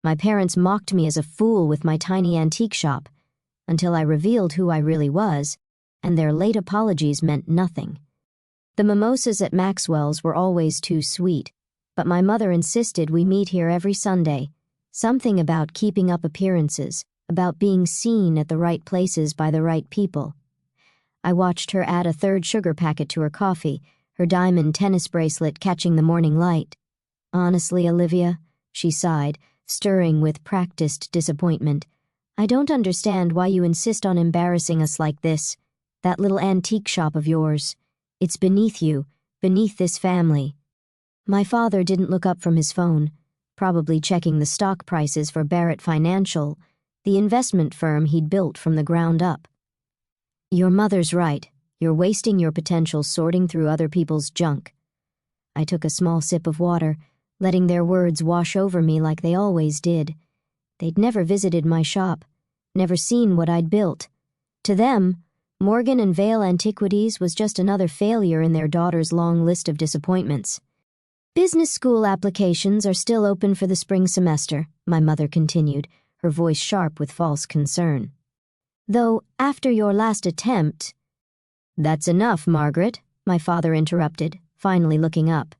My parents mocked me as a fool with my tiny antique shop, until I revealed who I really was, and their late apologies meant nothing. The mimosas at Maxwell's were always too sweet, but my mother insisted we meet here every Sunday. Something about keeping up appearances, about being seen at the right places by the right people. I watched her add a third sugar packet to her coffee, her diamond tennis bracelet catching the morning light. Honestly, Olivia, she sighed, stirring with practiced disappointment, I don't understand why you insist on embarrassing us like this. That little antique shop of yours. It's beneath you, beneath this family. My father didn't look up from his phone, probably checking the stock prices for Barrett Financial, the investment firm he'd built from the ground up. Your mother's right. You're wasting your potential sorting through other people's junk. I took a small sip of water, letting their words wash over me like they always did. They'd never visited my shop, never seen what I'd built. To them, Morgan and Vale Antiquities was just another failure in their daughter's long list of disappointments. Business school applications are still open for the spring semester, my mother continued, her voice sharp with false concern. Though, after your last attempt— That's enough, Margaret, my father interrupted, finally looking up.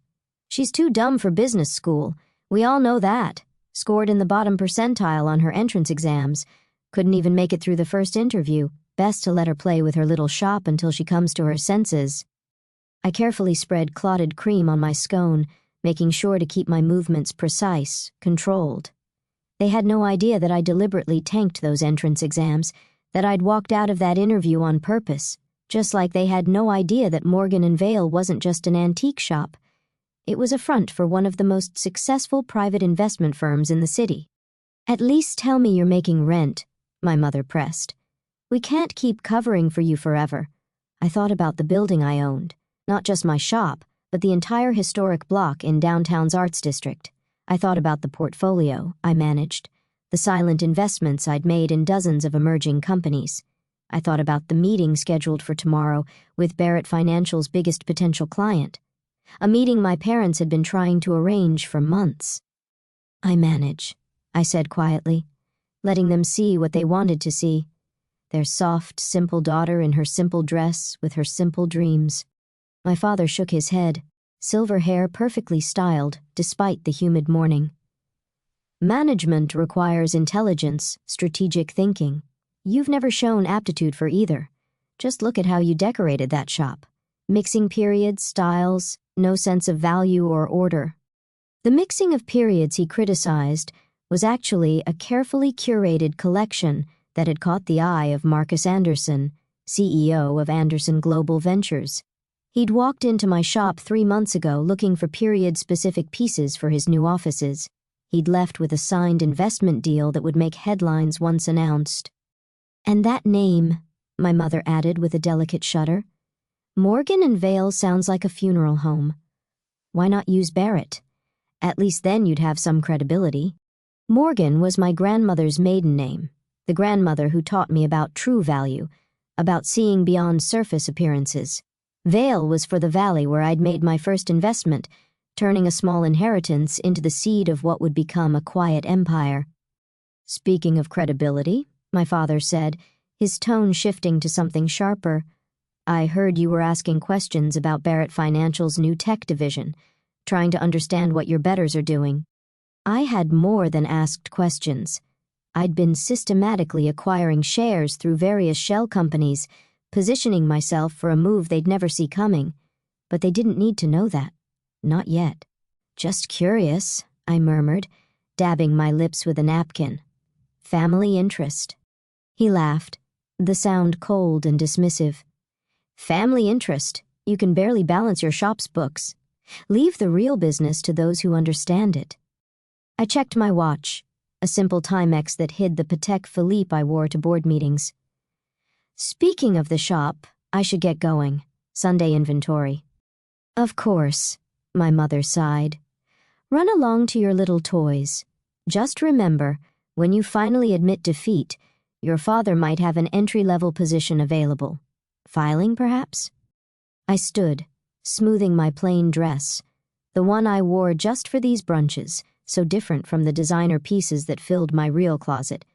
She's too dumb for business school. We all know that. Scored in the bottom percentile on her entrance exams. Couldn't even make it through the first interview. Best to let her play with her little shop until she comes to her senses. I carefully spread clotted cream on my scone, making sure to keep my movements precise, controlled. They had no idea that I deliberately tanked those entrance exams, that I'd walked out of that interview on purpose, just like they had no idea that Morgan and Vale wasn't just an antique shop. It was a front for one of the most successful private investment firms in the city. At least tell me you're making rent, my mother pressed. We can't keep covering for you forever. I thought about the building I owned, not just my shop, but the entire historic block in downtown's arts district. I thought about the portfolio I managed, the silent investments I'd made in dozens of emerging companies. I thought about the meeting scheduled for tomorrow with Barrett Financial's biggest potential client, a meeting my parents had been trying to arrange for months. I manage, I said quietly, letting them see what they wanted to see. Their soft, simple daughter in her simple dress with her simple dreams. My father shook his head, silver hair perfectly styled despite the humid morning. Management requires intelligence, strategic thinking. You've never shown aptitude for either. Just look at how you decorated that shop. Mixing periods, styles, no sense of value or order. The mixing of periods he criticized was actually a carefully curated collection that had caught the eye of Marcus Anderson, CEO of Anderson Global Ventures. He'd walked into my shop 3 months ago looking for period-specific pieces for his new offices. He'd left with a signed investment deal that would make headlines once announced. And that name, my mother added with a delicate shudder. Morgan and Vale sounds like a funeral home. Why not use Barrett? At least then you'd have some credibility. Morgan was my grandmother's maiden name, the grandmother who taught me about true value, about seeing beyond surface appearances. Vale was for the valley where I'd made my first investment, turning a small inheritance into the seed of what would become a quiet empire. Speaking of credibility, my father said, his tone shifting to something sharper, I heard you were asking questions about Barrett Financial's new tech division, trying to understand what your betters are doing. I had more than asked questions. I'd been systematically acquiring shares through various shell companies, positioning myself for a move they'd never see coming. But they didn't need to know that. Not yet. Just curious, I murmured, dabbing my lips with a napkin. Family interest. He laughed, the sound cold and dismissive. Family interest. You can barely balance your shop's books. Leave the real business to those who understand it. I checked my watch, a simple Timex that hid the Patek Philippe I wore to board meetings. Speaking of the shop, I should get going. Sunday inventory. Of course, my mother sighed. Run along to your little toys. Just remember, when you finally admit defeat, your father might have an entry-level position available. Filing, perhaps? I stood, smoothing my plain dress, the one I wore just for these brunches, so different from the designer pieces that filled my real closet.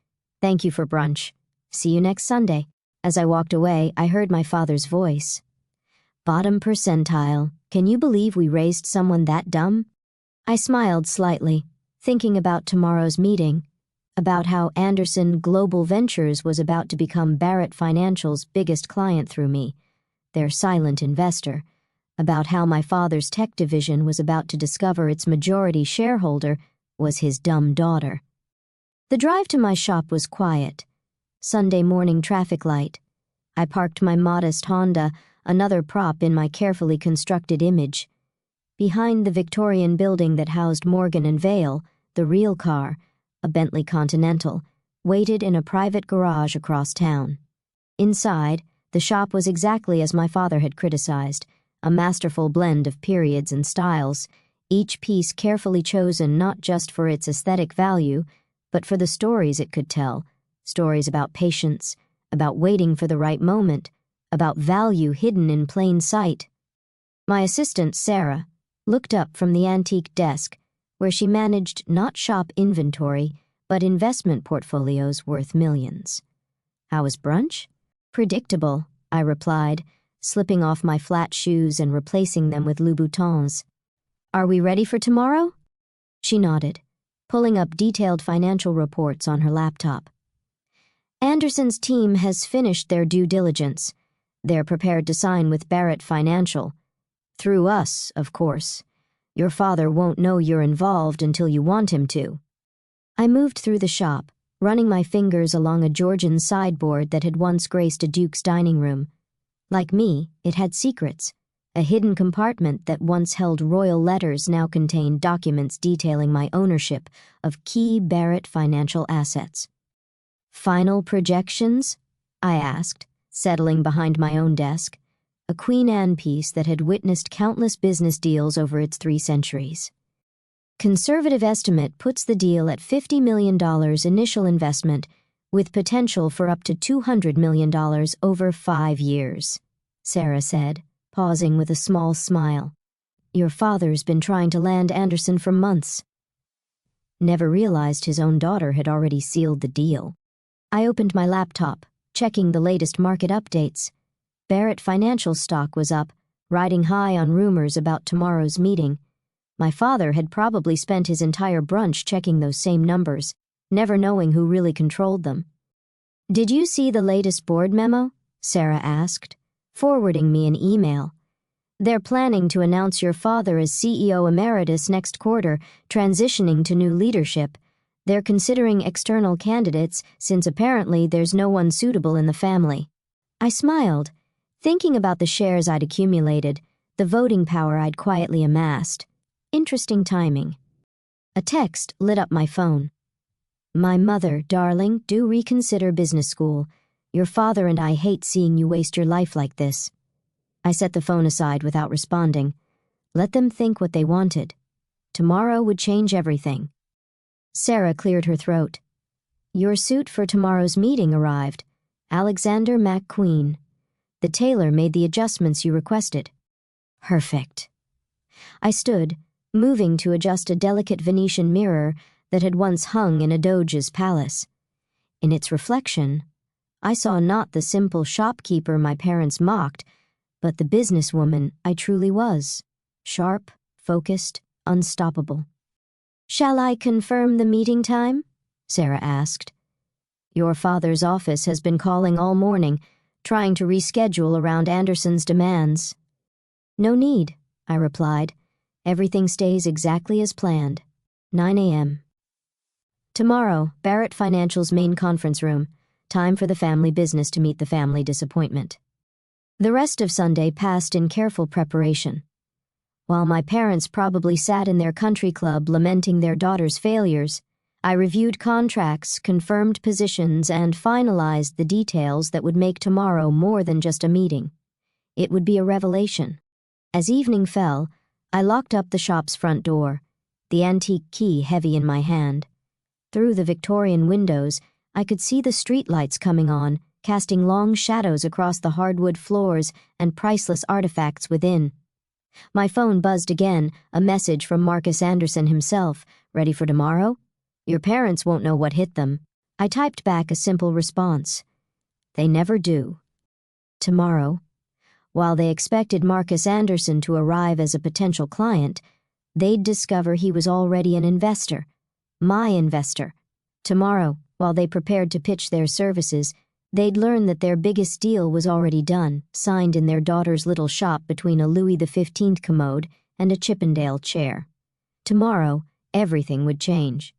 "Thank you for brunch. See you next Sunday." As I walked away, I heard my father's voice. "Bottom percentile. Can you believe we raised someone that dumb?" I smiled slightly, thinking about tomorrow's meeting, about how Anderson Global Ventures was about to become Barrett Financial's biggest client through me, their silent investor, about how my father's tech division was about to discover its majority shareholder was his dumb daughter. The drive to my shop was quiet. Sunday morning traffic light. I parked my modest Honda, another prop in my carefully constructed image. Behind the Victorian building that housed Morgan and Vale, the real car, a Bentley Continental, waited in a private garage across town. Inside, the shop was exactly as my father had criticized, a masterful blend of periods and styles, each piece carefully chosen not just for its aesthetic value, but for the stories it could tell, stories about patience, about waiting for the right moment, about value hidden in plain sight. My assistant, Sarah, looked up from the antique desk, where she managed not shop inventory, but investment portfolios worth millions. "How was brunch?" "Predictable," I replied, slipping off my flat shoes and replacing them with Louboutins. "Are we ready for tomorrow?" She nodded, pulling up detailed financial reports on her laptop. "Anderson's team has finished their due diligence. They're prepared to sign with Barrett Financial. Through us, of course. Your father won't know you're involved until you want him to." I moved through the shop, running my fingers along a Georgian sideboard that had once graced a duke's dining room. Like me, it had secrets. A hidden compartment that once held royal letters now contained documents detailing my ownership of key Barrett financial assets. "Final projections?" I asked, settling behind my own desk, a Queen Anne piece that had witnessed countless business deals over its 3 centuries. "Conservative estimate puts the deal at $50 million initial investment, with potential for up to $200 million over 5 years, Sarah said, pausing with a small smile. "Your father's been trying to land Anderson for months." Never realized his own daughter had already sealed the deal. I opened my laptop, checking the latest market updates. Barrett Financial stock was up, riding high on rumors about tomorrow's meeting. My father had probably spent his entire brunch checking those same numbers, never knowing who really controlled them. "Did you see the latest board memo?" Sarah asked, forwarding me an email. "They're planning to announce your father as CEO Emeritus next quarter, transitioning to new leadership. They're considering external candidates since apparently there's no one suitable in the family." I smiled, thinking about the shares I'd accumulated, the voting power I'd quietly amassed. Interesting timing. A text lit up my phone. "My mother, darling, do reconsider business school. Your father and I hate seeing you waste your life like this." I set the phone aside without responding. Let them think what they wanted. Tomorrow would change everything. Sarah cleared her throat. "Your suit for tomorrow's meeting arrived. Alexander McQueen. The tailor made the adjustments you requested." "Perfect." I stood, moving to adjust a delicate Venetian mirror that had once hung in a doge's palace. In its reflection, I saw not the simple shopkeeper my parents mocked, but the businesswoman I truly was, sharp, focused, unstoppable. "Shall I confirm the meeting time?" Sarah asked. "Your father's office has been calling all morning, trying to reschedule around Anderson's demands." "No need," I replied. "Everything stays exactly as planned. 9 a.m. Tomorrow, Barrett Financial's main conference room. Time for the family business to meet the family disappointment. The rest of Sunday passed in careful preparation. While my parents probably sat in their country club lamenting their daughter's failures, I reviewed contracts, confirmed positions, and finalized the details that would make tomorrow more than just a meeting. It would be a revelation. As evening fell, I locked up the shop's front door, the antique key heavy in my hand. Through the Victorian windows, I could see the streetlights coming on, casting long shadows across the hardwood floors and priceless artifacts within. My phone buzzed again, a message from Marcus Anderson himself, Ready for tomorrow? Your parents won't know what hit them. I typed back a simple response. They never do. Tomorrow, while they expected Marcus Anderson to arrive as a potential client, they'd discover he was already an investor. My investor. Tomorrow, while they prepared to pitch their services, they'd learn that their biggest deal was already done, signed in their daughter's little shop between a Louis XV commode and a Chippendale chair. Tomorrow, everything would change.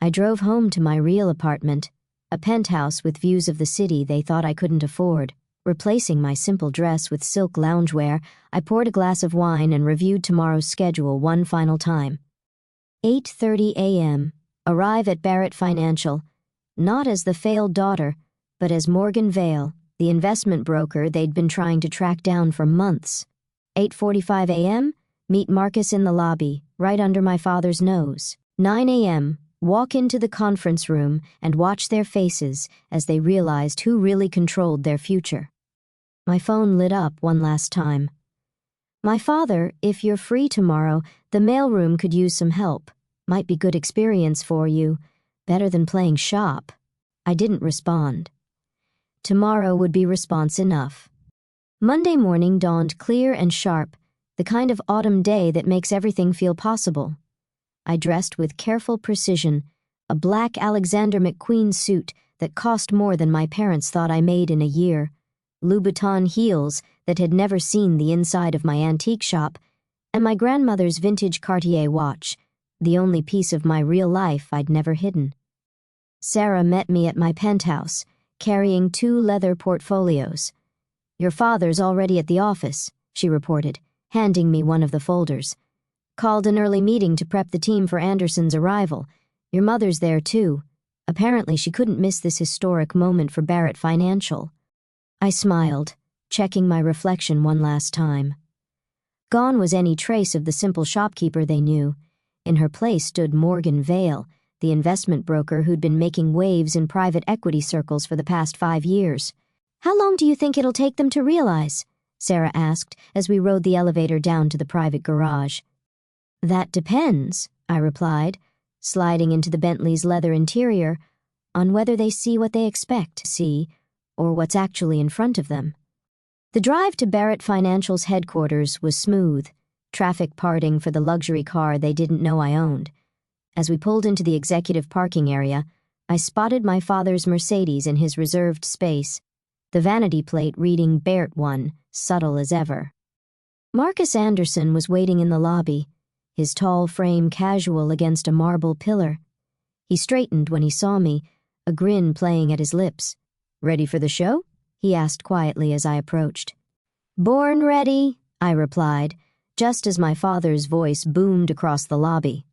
I drove home to my real apartment, a penthouse with views of the city they thought I couldn't afford. Replacing my simple dress with silk loungewear, I poured a glass of wine and reviewed tomorrow's schedule one final time. 8:30 a.m. Arrive at Barrett Financial, not as the failed daughter, but as Morgan Vale, the investment broker they'd been trying to track down for months. 8:45 a.m. Meet Marcus in the lobby, right under my father's nose. 9 a.m. Walk into the conference room and watch their faces as they realized who really controlled their future. My phone lit up one last time. My father, if you're free tomorrow, the mailroom could use some help. Might be good experience for you. Better than playing shop. I didn't respond. Tomorrow would be response enough. Monday morning dawned clear and sharp, the kind of autumn day that makes everything feel possible. I dressed with careful precision, a black Alexander McQueen suit that cost more than my parents thought I made in a year, Louboutin heels that had never seen the inside of my antique shop, and my grandmother's vintage Cartier watch, the only piece of my real life I'd never hidden. Sarah met me at my penthouse, carrying 2 leather portfolios. Your father's already at the office, she reported, handing me one of the folders. Called an early meeting to prep the team for Anderson's arrival. Your mother's there too. Apparently she couldn't miss this historic moment for Barrett Financial. I smiled, checking my reflection one last time. Gone was any trace of the simple shopkeeper they knew. In her place stood Morgan Vale, the investment broker who'd been making waves in private equity circles for the past 5 years. How long do you think it'll take them to realize? Sarah asked as we rode the elevator down to the private garage. That depends, I replied, sliding into the Bentley's leather interior, on whether they see what they expect to see, or what's actually in front of them. The drive to Barrett Financial's headquarters was smooth, traffic parting for the luxury car they didn't know I owned. As we pulled into the executive parking area, I spotted my father's Mercedes in his reserved space, the vanity plate reading Barrett 1, subtle as ever. Marcus Anderson was waiting in the lobby, his tall frame casual against a marble pillar. He straightened when he saw me, a grin playing at his lips. Ready for the show? He asked quietly as I approached. Born ready, I replied, just as my father's voice boomed across the lobby.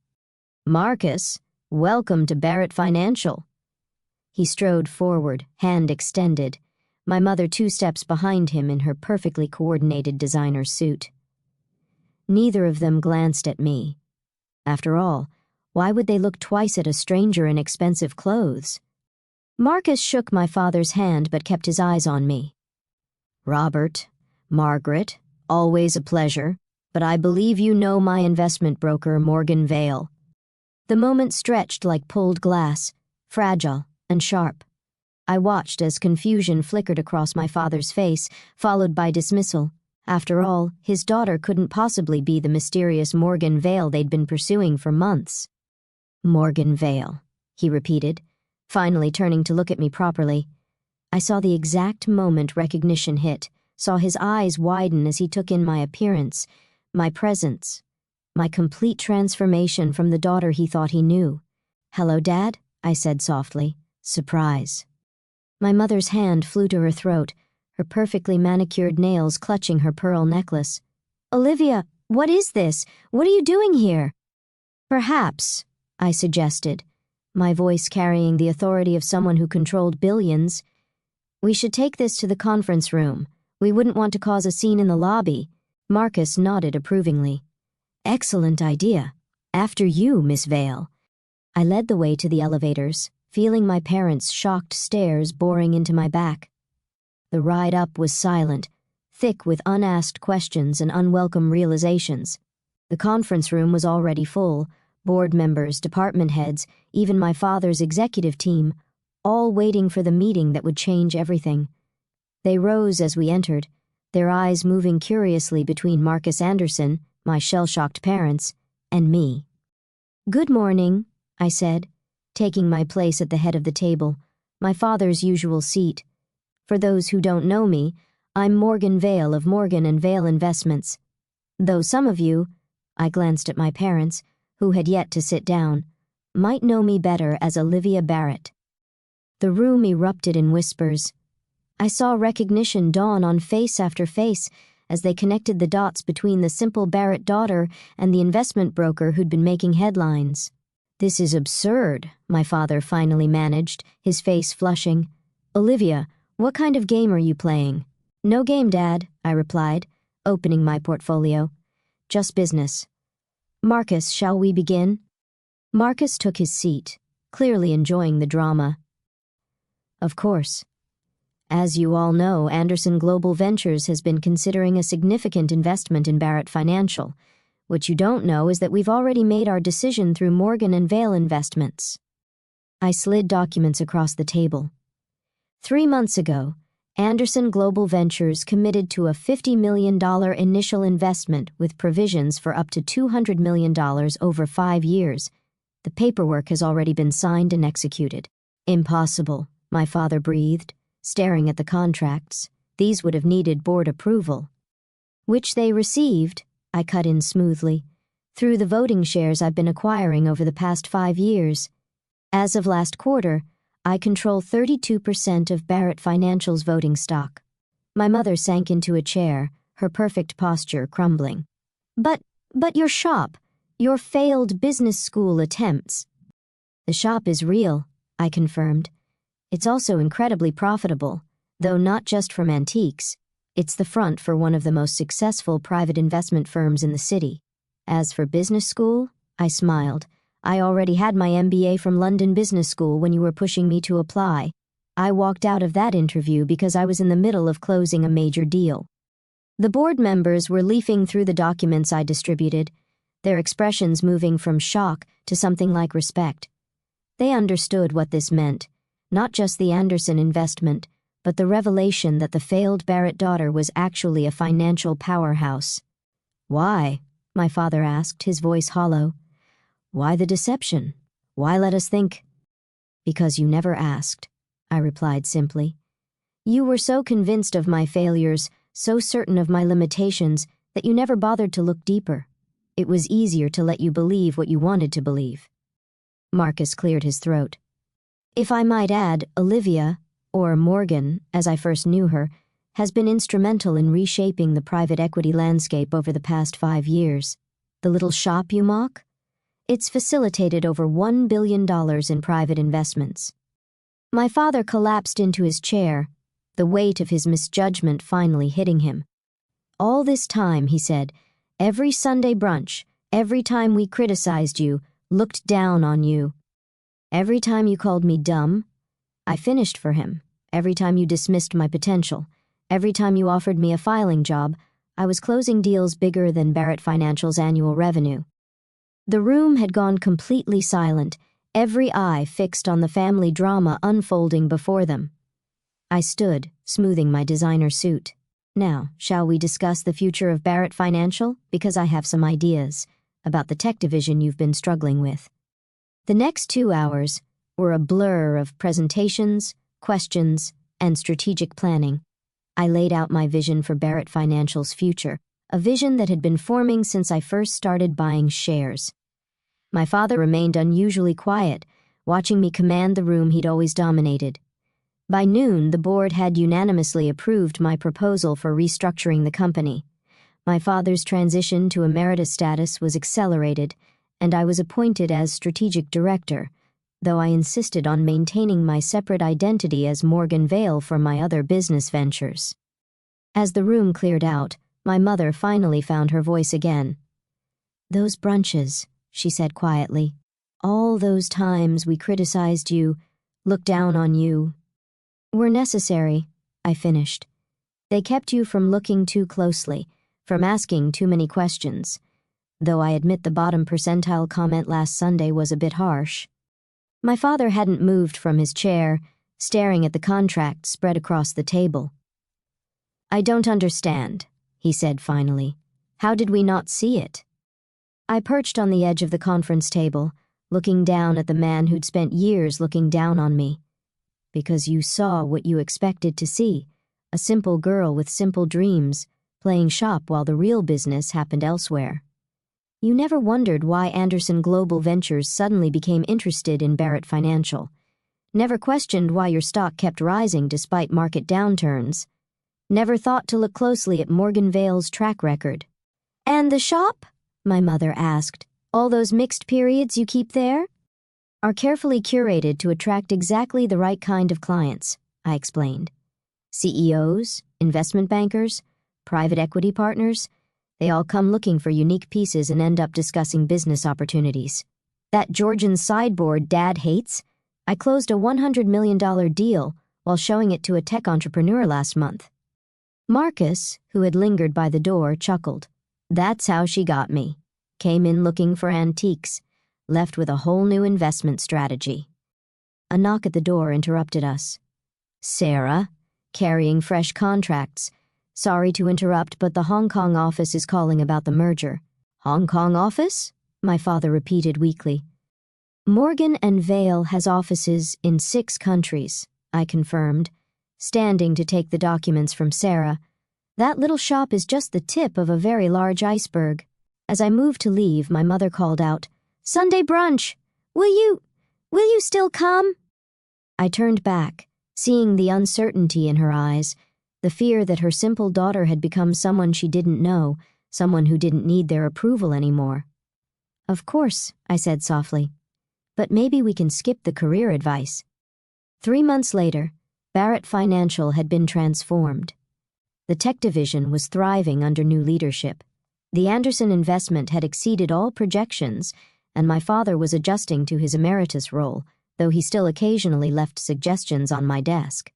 Marcus, welcome to Barrett Financial. He strode forward, hand extended, my mother 2 steps behind him in her perfectly coordinated designer suit. Neither of them glanced at me. After all, why would they look twice at a stranger in expensive clothes? Marcus shook my father's hand but kept his eyes on me. Robert, Margaret, always a pleasure, but I believe you know my investment broker, Morgan Vale. The moment stretched like pulled glass, fragile and sharp. I watched as confusion flickered across my father's face, followed by dismissal. After all, his daughter couldn't possibly be the mysterious Morgan Vale they'd been pursuing for months. Morgan Vale, he repeated, finally turning to look at me properly. I saw the exact moment recognition hit, saw his eyes widen as he took in my appearance, my presence, my complete transformation from the daughter he thought he knew. Hello, Dad, I said softly. Surprise. My mother's hand flew to her throat, her perfectly manicured nails clutching her pearl necklace. Olivia, what is this? What are you doing here? Perhaps, I suggested, my voice carrying the authority of someone who controlled billions. We should take this to the conference room. We wouldn't want to cause a scene in the lobby. Marcus nodded approvingly. Excellent idea. After you, Miss Vale. I led the way to the elevators, feeling my parents' shocked stares boring into my back. The ride up was silent, thick with unasked questions and unwelcome realizations. The conference room was already full, Board members, department heads, even my father's executive team, all waiting for the meeting that would change everything. They rose as we entered, their eyes moving curiously between Marcus Anderson, my shell-shocked parents, and me. "Good morning," I said, taking my place at the head of the table, my father's usual seat. For those who don't know me, I'm Morgan Vale of Morgan & Vale Investments. Though some of you, I glanced at my parents, who had yet to sit down, might know me better as Olivia Barrett. The room erupted in whispers. I saw recognition dawn on face after face as they connected the dots between the simple Barrett daughter and the investment broker who'd been making headlines. "This is absurd," my father finally managed, his face flushing. "Olivia, what kind of game are you playing?" "No game, Dad," I replied, opening my portfolio. "Just business." "Marcus, shall we begin?" Marcus took his seat, clearly enjoying the drama. "Of course. As you all know, Anderson Global Ventures has been considering a significant investment in Barrett Financial. What you don't know is that we've already made our decision through Morgan & Vale Investments." I slid documents across the table. 3 months ago, Anderson Global Ventures committed to a $50 million initial investment with provisions for up to $200 million over 5 years. The paperwork has already been signed and executed. "Impossible," my father breathed, staring at the contracts. "These would have needed board approval." "Which they received," I cut in smoothly, "through the voting shares I've been acquiring over the past 5 years. As of last quarter, I control 32% of Barrett Financial's voting stock." My mother sank into a chair, her perfect posture crumbling. But your shop, your failed business school attempts." "The shop is real," I confirmed. "It's also incredibly profitable, though not just from antiques. It's the front for one of the most successful private investment firms in the city. As for business school," I smiled, "I already had my MBA from London Business School when you were pushing me to apply. I walked out of that interview because I was in the middle of closing a major deal." The board members were leafing through the documents I distributed, their expressions moving from shock to something like respect. They understood what this meant, not just the Anderson investment, but the revelation that the failed Barrett daughter was actually a financial powerhouse. "Why?" my father asked, his voice hollow. "Why the deception? Why let us think?" "Because you never asked," I replied simply. "You were so convinced of my failures, so certain of my limitations, that you never bothered to look deeper. It was easier to let you believe what you wanted to believe." Marcus cleared his throat. "If I might add, Olivia, or Morgan, as I first knew her, has been instrumental in reshaping the private equity landscape over the past 5 years. The little shop you mock? It's facilitated over $1 billion in private investments." My father collapsed into his chair, the weight of his misjudgment finally hitting him. "All this time," he said, "every Sunday brunch, every time we criticized you, looked down on you. Every time you called me dumb, I finished for him. Every time you dismissed my potential, every time you offered me a filing job, I was closing deals bigger than Barrett Financial's annual revenue." The room had gone completely silent, every eye fixed on the family drama unfolding before them. I stood, smoothing my designer suit. "Now, shall we discuss the future of Barrett Financial? Because I have some ideas about the tech division you've been struggling with." The next 2 hours were a blur of presentations, questions, and strategic planning. I laid out my vision for Barrett Financial's future, a vision that had been forming since I first started buying shares. My father remained unusually quiet, watching me command the room he'd always dominated. By noon, the board had unanimously approved my proposal for restructuring the company. My father's transition to emeritus status was accelerated, and I was appointed as strategic director, though I insisted on maintaining my separate identity as Morgan Vale for my other business ventures. As the room cleared out, my mother finally found her voice again. "Those brunches," she said quietly. "All those times we criticized you, looked down on you, were necessary," I finished. "They kept you from looking too closely, from asking too many questions. though I admit the bottom percentile comment last Sunday was a bit harsh. My father hadn't moved from his chair, staring at the contract spread across the table. "I don't understand," he said finally. "How did we not see it?" I perched on the edge of the conference table, looking down at the man who'd spent years looking down on me. "Because you saw what you expected to see, a simple girl with simple dreams, playing shop while the real business happened elsewhere. You never wondered why Anderson Global Ventures suddenly became interested in Barrett Financial. Never questioned why your stock kept rising despite market downturns. Never thought to look closely at Morgan Vale's track record." "And the shop?" my mother asked. "All those mixed periods you keep there?" "Are carefully curated to attract exactly the right kind of clients," I explained. "CEOs, investment bankers, private equity partners, they all come looking for unique pieces and end up discussing business opportunities. That Georgian sideboard Dad hates, I closed a $100 million deal while showing it to a tech entrepreneur last month." Marcus, who had lingered by the door, chuckled. "That's how she got me. Came in looking for antiques, left with a whole new investment strategy." A knock at the door interrupted us. "Sarah, carrying fresh contracts. Sorry to interrupt, but the Hong Kong office is calling about the merger." "Hong Kong office?" my father repeated weakly. "Morgan and Vale has offices in 6 countries, I confirmed, standing to take the documents from Sarah. "That little shop is just the tip of a very large iceberg." As I moved to leave, my mother called out, "Sunday brunch! Will you still come?" I turned back, seeing the uncertainty in her eyes, the fear that her simple daughter had become someone she didn't know, someone who didn't need their approval anymore. "Of course," I said softly. "But maybe we can skip the career advice." 3 months later, Barrett Financial had been transformed. The tech division was thriving under new leadership. The Anderson investment had exceeded all projections, and my father was adjusting to his emeritus role, though he still occasionally left suggestions on my desk.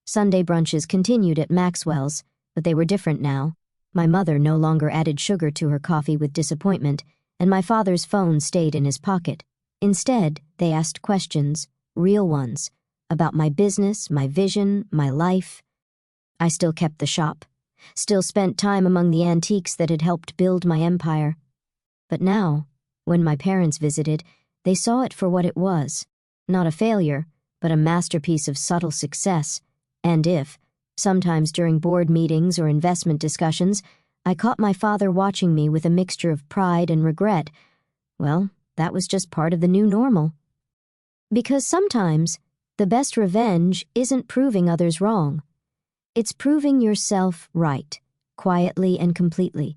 Sunday brunches continued at Maxwell's, but they were different now. My mother no longer added sugar to her coffee with disappointment, and my father's phone stayed in his pocket. Instead, they asked questions, real ones, about my business, my vision, my life. I still kept the shop, still spent time among the antiques that had helped build my empire. But now, when my parents visited, they saw it for what it was, not a failure, but a masterpiece of subtle success. And if, sometimes during board meetings or investment discussions, I caught my father watching me with a mixture of pride and regret, well, that was just part of the new normal. Because sometimes, the best revenge isn't proving others wrong. It's proving yourself right, quietly and completely,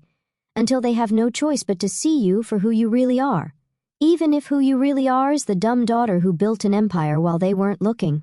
until they have no choice but to see you for who you really are, even if who you really are is the dumb daughter who built an empire while they weren't looking.